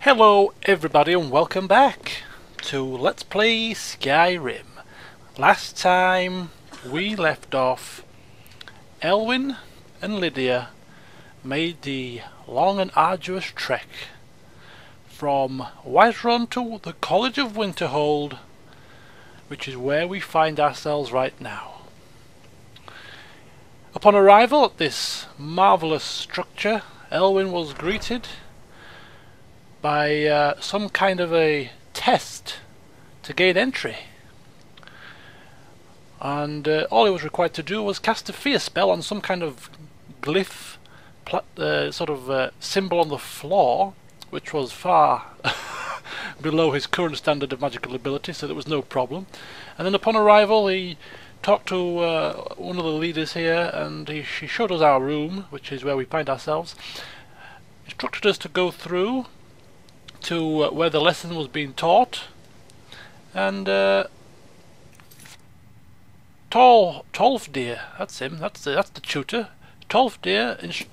Hello everybody and welcome back to Let's Play Skyrim. Last time we left off, Elwynn and Lydia made the long and arduous trek from Whiterun to the College of Winterhold, which is where we find ourselves right now. Upon arrival at this marvellous structure, Elwynn was greeted by some kind of a test to gain entry, and all he was required to do was cast a fear spell on some kind of glyph, symbol on the floor, which was far below his current standard of magical ability, so there was no problem. And then upon arrival he talked to one of the leaders here, and she showed us our room, which is where we find ourselves, instructed us to go through to where the lesson was being taught, and Tolfdir, that's him, that's the tutor. Tolfdir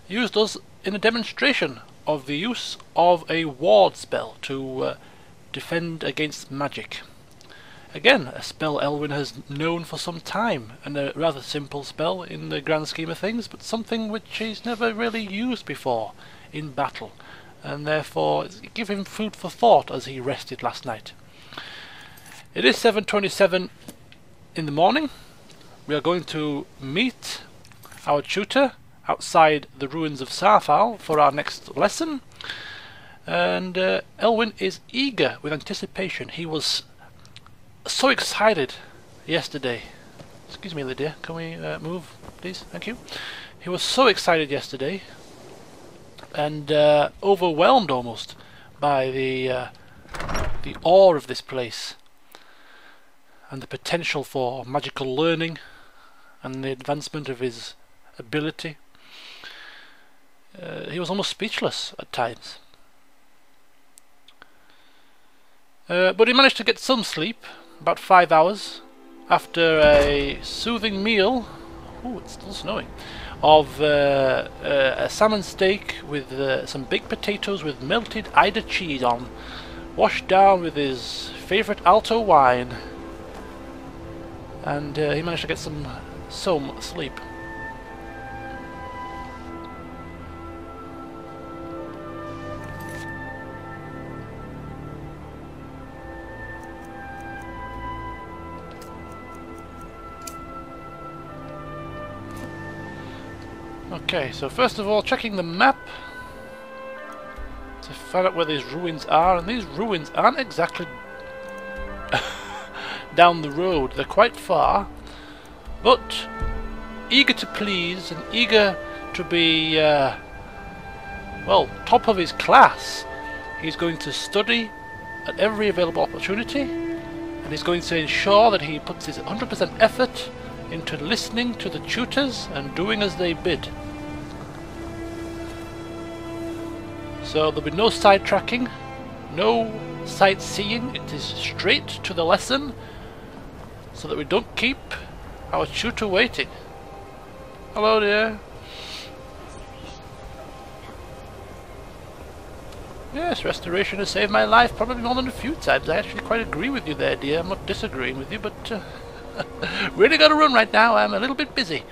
used us in a demonstration of the use of a ward spell to defend against magic. Again, a spell Elwynn has known for some time, and a rather simple spell in the grand scheme of things, but something which he's never really used before in battle, and therefore give him food for thought as he rested last night. It is 7:27 in the morning. We are going to meet our tutor outside the ruins of Saarthal for our next lesson, and Elwynn is eager with anticipation. He was so excited yesterday. Excuse me, Lydia, can we move, please? Thank you. He was so excited yesterday, and overwhelmed almost by the awe of this place and the potential for magical learning and the advancement of his ability. He was almost speechless at times, but he managed to get some sleep, about 5 hours, after a soothing meal. Ooh, it's still snowing. Of a salmon steak with some baked potatoes with melted Ida cheese on, washed down with his favourite Alto wine, and he managed to get some sleep. Okay, so first of all, checking the map to find out where these ruins are, and these ruins aren't exactly down the road, they're quite far, but eager to please and eager to be, well, top of his class, he's going to study at every available opportunity, and he's going to ensure that he puts his 100% effort into listening to the tutors and doing as they bid. So there'll be no sidetracking, no sightseeing, it is straight to the lesson, so that we don't keep our tutor waiting. Hello dear. Yes, restoration has saved my life probably more than a few times. I actually quite agree with you there, dear. I'm not disagreeing with you, but really got to run right now. I'm a little bit busy.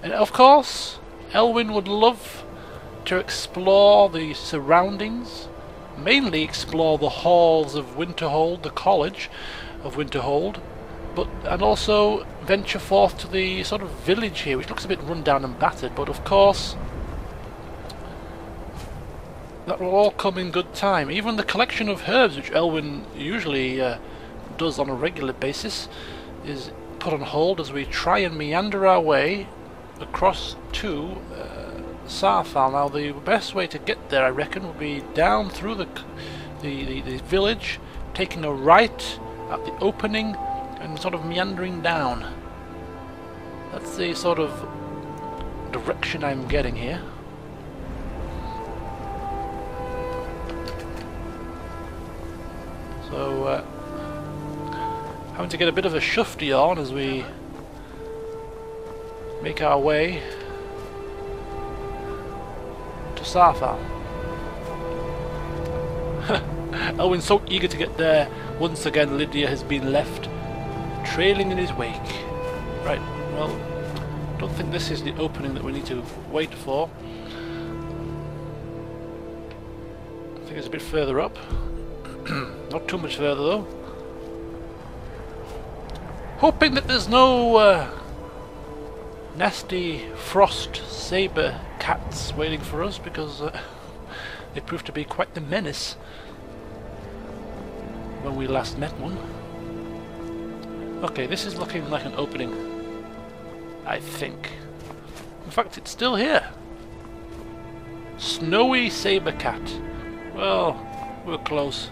And of course, Elwynn would love to explore the surroundings, mainly explore the halls of Winterhold, the College of Winterhold, and also venture forth to the sort of village here, which looks a bit run down and battered, but of course that will all come in good time. Even the collection of herbs, which Elwynn usually does on a regular basis, is put on hold as we try and meander our way across to Saarthal. Now the best way to get there, I reckon, would be down through the village, taking a right at the opening and sort of meandering down. That's the sort of direction I'm getting here. So having to get a bit of a shufti on as we make our way to Saarthal. Elwynn's so eager to get there. Once again, Lydia has been left trailing in his wake. Right, well, I don't think this is the opening that we need to wait for. I think it's a bit further up. Not too much further though. Hoping that there's no nasty frost saber cats waiting for us, because they proved to be quite the menace when we last met one. Okay, this is looking like an opening, I think. In fact, it's still here. Snowy saber cat. Well, we're close.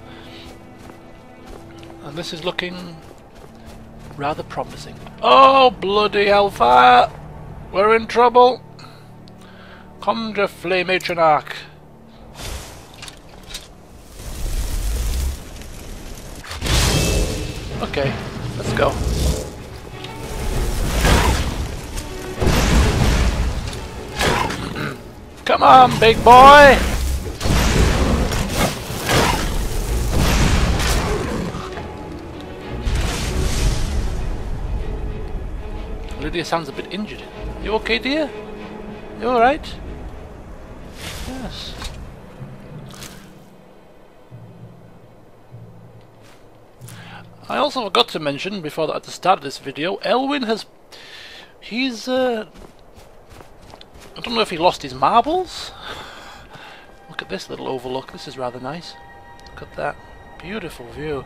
And this is looking rather promising. Oh, bloody hellfire! We're in trouble! Conjure Flame Atronach. Okay, let's go. Come on, big boy! Lydia sounds a bit injured. You okay, dear? You alright? Yes. I also forgot to mention before that at the start of this video, Elwynn has... He's I don't know if he lost his marbles? Look at this little overlook. This is rather nice. Look at that. Beautiful view.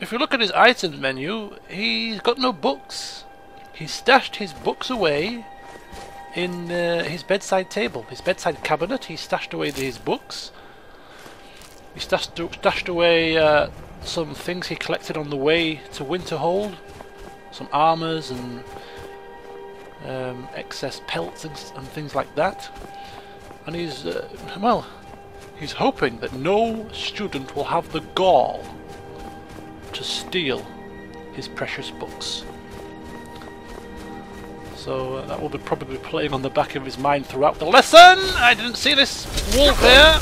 If you look at his items menu, he's got no books. He stashed his books away in his bedside table, his bedside cabinet. He stashed away his books. He stashed away some things he collected on the way to Winterhold, some armours and excess pelts and things like that. And he's well, he's hoping that no student will have the gall to steal his precious books. So that will be probably playing on the back of his mind throughout the lesson. I didn't see this wolf here.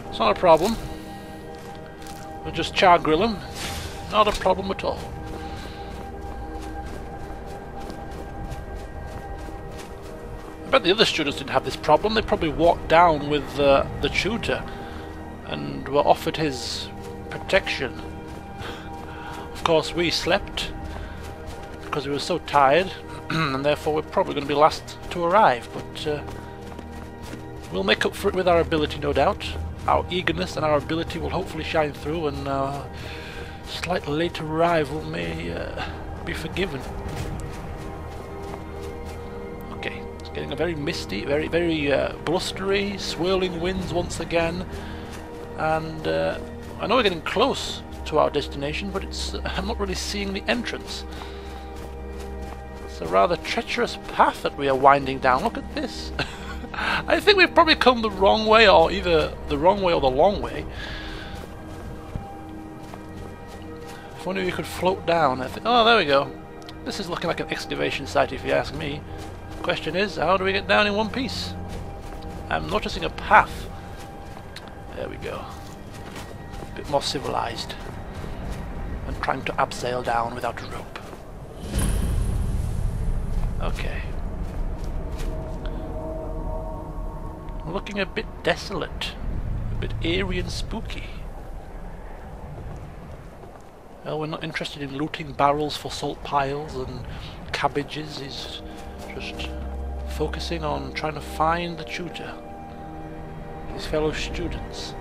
It's not a problem. We'll just char grill him. Not a problem at all. I bet the other students didn't have this problem. They probably walked down with the tutor and were offered his protection. Of course, we slept because we were so tired, and therefore we're probably going to be last to arrive. But we'll make up for it with our ability, no doubt. Our eagerness and our ability will hopefully shine through, and our slightly late arrival may be forgiven. Okay, it's getting a very misty, very blustery, swirling winds once again, and I know we're getting close to our destination, but it's I'm not really seeing the entrance. It's a rather treacherous path that we are winding down. Look at this. I think we've probably come the wrong way, or either the wrong way or the long way. If only we could float down. Oh, there we go. This is looking like an excavation site, if you ask me. The question is, how do we get down in one piece? I'm noticing a path. There we go. A bit more civilized. And trying to abseil down without a rope. Okay. Looking a bit desolate, a bit eerie and spooky. Well, we're not interested in looting barrels for salt piles and cabbages. He's just focusing on trying to find the tutor, his fellow students,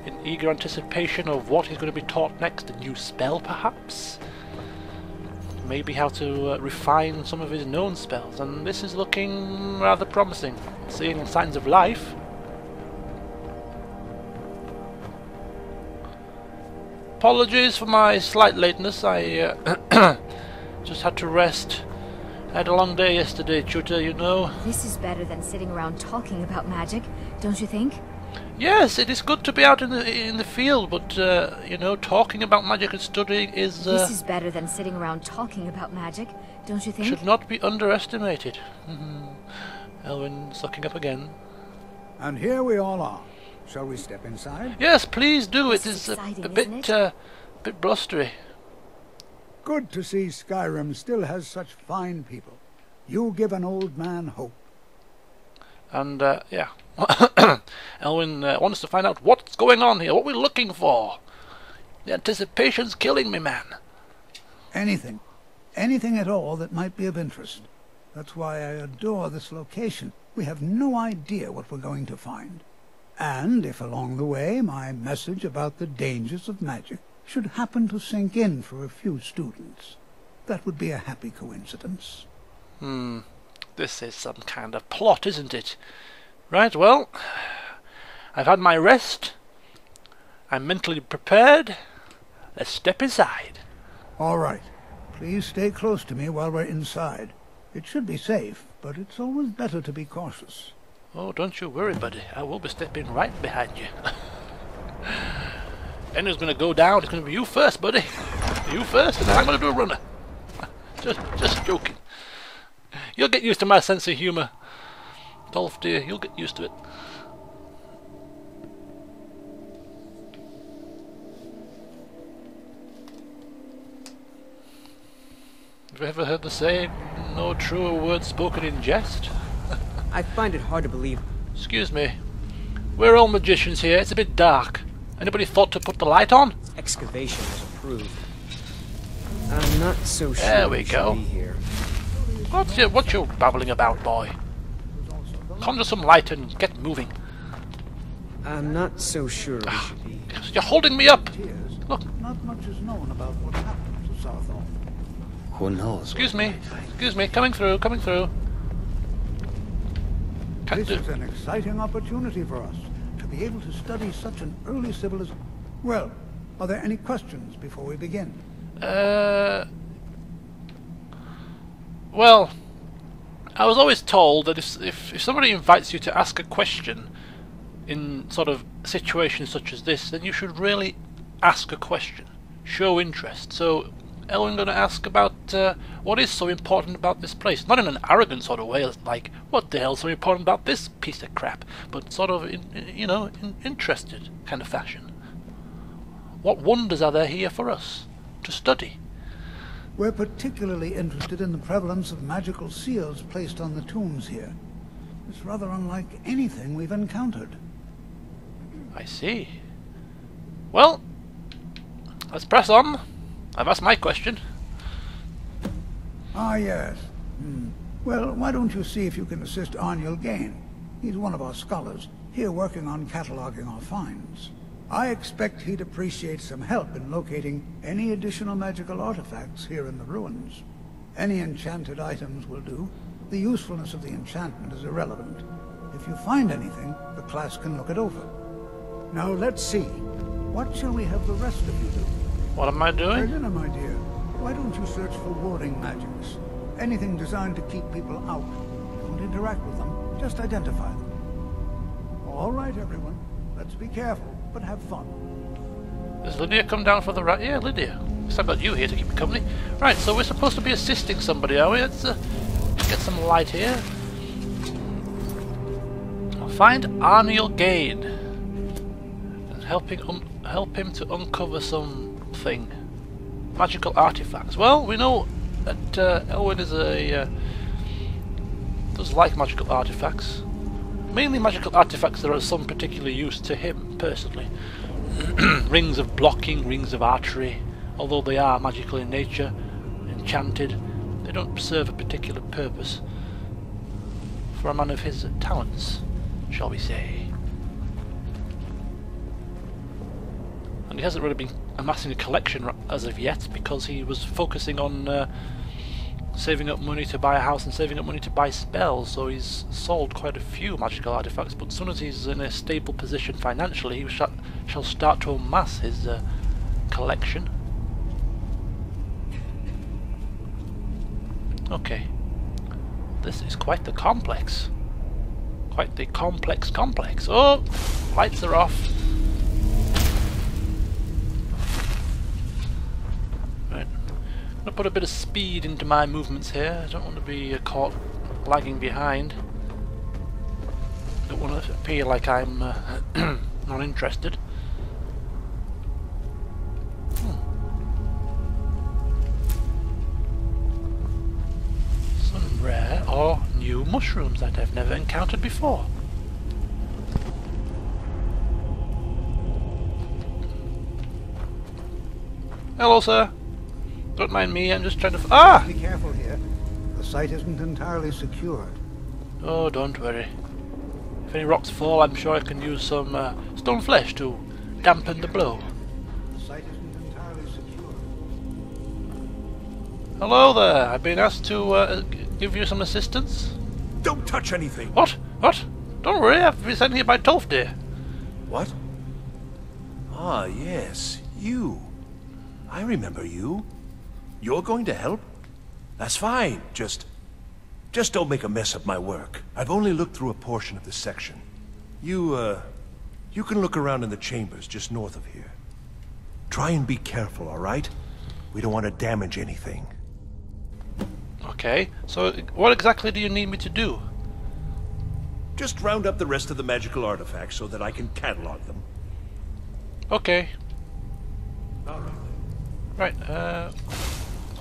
in eager anticipation of what he's going to be taught next. A new spell, perhaps? Maybe how to refine some of his known spells, and this is looking rather promising. Seeing signs of life. Apologies for my slight lateness. I just had to rest. I had a long day yesterday, tutor, you know. This is better than sitting around talking about magic, don't you think? Yes, it is good to be out in the field, but you know, talking about magic and studying is. This is better than sitting around talking about magic, don't you think? Should not be underestimated. Elwynn sucking up again. And here we all are. Shall we step inside? Yes, please do. It It's is exciting, a bit, bit blustery. Good to see Skyrim still has such fine people. You give an old man hope. And, yeah. Elwynn wants to find out what's going on here, what we're looking for. The anticipation's killing me, man. Anything. Anything at all that might be of interest. That's why I adore this location. We have no idea what we're going to find. And if along the way my message about the dangers of magic should happen to sink in for a few students, that would be a happy coincidence. This is some kind of plot, isn't it? Right, well, I've had my rest. I'm mentally prepared. Let's step inside. All right. Please stay close to me while we're inside. It should be safe, but it's always better to be cautious. Oh, don't you worry, buddy. I will be stepping right behind you. And it's going to go down. It's going to be you first, buddy. You first, and then I'm going to do a runner. Just joking. You'll get used to my sense of humour. Dolph, dear, you'll get used to it. Have you ever heard the saying, no truer word spoken in jest? I find it hard to believe. Excuse me. We're all magicians here. It's a bit dark. Anybody thought to put the light on? Excavation is approved. I'm not so sure There we should go. be here. What you babbling about, boy? Conjure some light and get moving. I'm not so sure we should be. You're holding me up. Tears. Look. Not much is known about what happened to Saarthal. Who knows? Excuse me. Excuse me. Coming through. Coming through. This is an exciting opportunity for us, to be able to study such an early civilization. Well, are there any questions before we begin? Well, I was always told that if somebody invites you to ask a question in sort of situations such as this, then you should really ask a question, show interest. So, Elwynn going to ask about what is so important about this place. Not in an arrogant sort of way, like, what the hell's so important about this piece of crap? But sort of, in interested kind of fashion. What wonders are there here for us to study? We're particularly interested in the prevalence of magical seals placed on the tombs here. It's rather unlike anything we've encountered. I see. Well, let's press on. I've asked my question. Ah, yes. Well, why don't you see if you can assist Arniel Gain? He's one of our scholars, here working on cataloging our finds. I expect he'd appreciate some help in locating any additional magical artifacts here in the ruins. Any enchanted items will do. The usefulness of the enchantment is irrelevant. If you find anything, the class can look it over. Now let's see. What shall we have the rest of you do? What am I doing? Elena, my dear, why don't you search for warding magics? Anything designed to keep people out. Don't interact with them, just identify them. All right, everyone. Let's be careful, but have fun. Does Lydia come down for the right? Yeah, Lydia. Because I've got you here to keep me company. Right, so we're supposed to be assisting somebody, are we? Let's get some light here. I'll find Arniel Gain and help him to uncover something. Magical artifacts. Well, we know that Elwynn is does like magical artifacts. Mainly magical artifacts that are of some particular use to him, personally. Rings of blocking, rings of archery. Although they are magical in nature, enchanted, they don't serve a particular purpose for a man of his talents, shall we say. And he hasn't really been amassing a collection as of yet, because he was focusing on saving up money to buy a house and saving up money to buy spells, so he's sold quite a few magical artifacts, but as soon as he's in a stable position financially, he shall start to amass his collection. Okay. This is quite the complex. Quite the complex. Oh! Lights are off. Right. I'm gonna put a bit of speed into my movements here. I don't want to be caught lagging behind. Don't want to appear like I'm not interested. Some rare or new mushrooms that I've never encountered before. Hello, sir. Don't mind me, I'm just trying to... Ah! Be careful here. The site isn't entirely secured. Oh, don't worry. If any rocks fall, I'm sure I can use some stone flesh to dampen the blow. The site isn't entirely secured. Hello there. I've been asked to give you some assistance. Don't touch anything! What? What? Don't worry, I've been sent here by Tolfdir. What? Ah, yes, you. I remember you. You're going to help? That's fine. Just don't make a mess of my work. I've only looked through a portion of this section. You can look around in the chambers just north of here. Try and be careful, all right? We don't want to damage anything. Okay, so what exactly do you need me to do? Just round up the rest of the magical artifacts so that I can catalog them. Okay. All right. Right,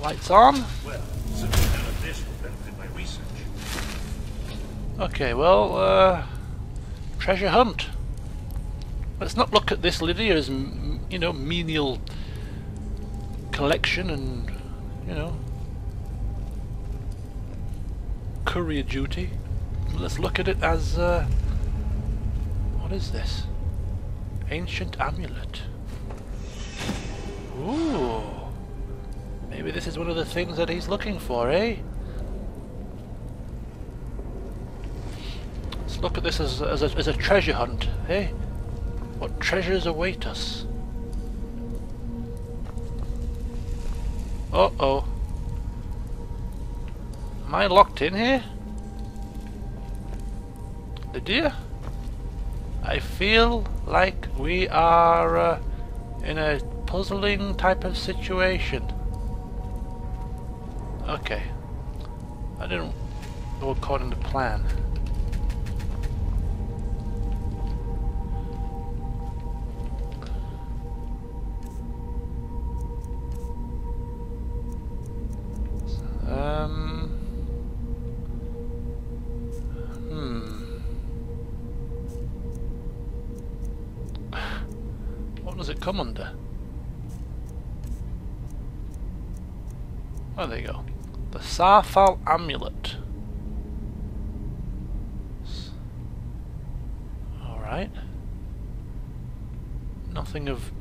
lights on. Well, certainly none of this will benefit my research. Okay, well, treasure hunt. Let's not look at this, Lydia, as, you know, menial collection and, you know, courier duty. Let's look at it as, what is this? Ancient amulet. Ooh. Maybe this is one of the things that he's looking for, eh? Let's look at this as a treasure hunt, eh? What treasures await us? Uh-oh. Am I locked in here? Lydia? I feel like we are in a puzzling type of situation. Okay. I didn't go according to plan. What does it come under? Oh, there you go. The Saarthal amulet. Alright. Nothing of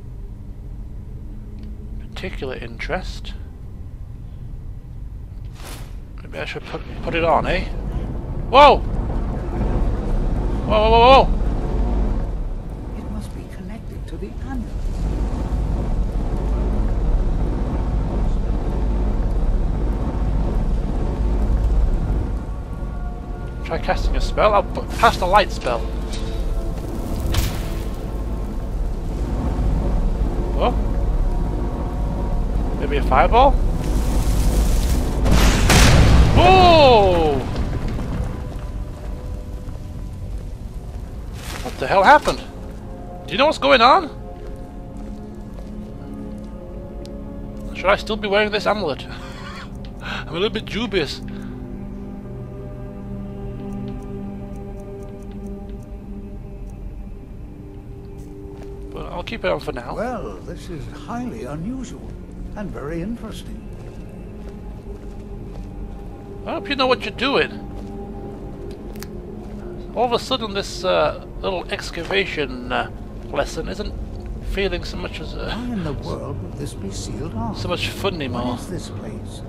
particular interest. Maybe I should put it on, eh? Whoa! Whoa, whoa, whoa, whoa! It must be connected to the amulet. Try casting a spell. I'll cast a light spell. Oh? Maybe a fireball? Oh! What the hell happened? Do you know what's going on? Should I still be wearing this amulet? I'm a little bit dubious. But I'll keep it on for now. Well, this is highly unusual and very interesting. I hope you know what you're doing. All of a sudden this little excavation lesson isn't feeling so much as Why in the world would this be sealed off? so much fun anymore. What is this place?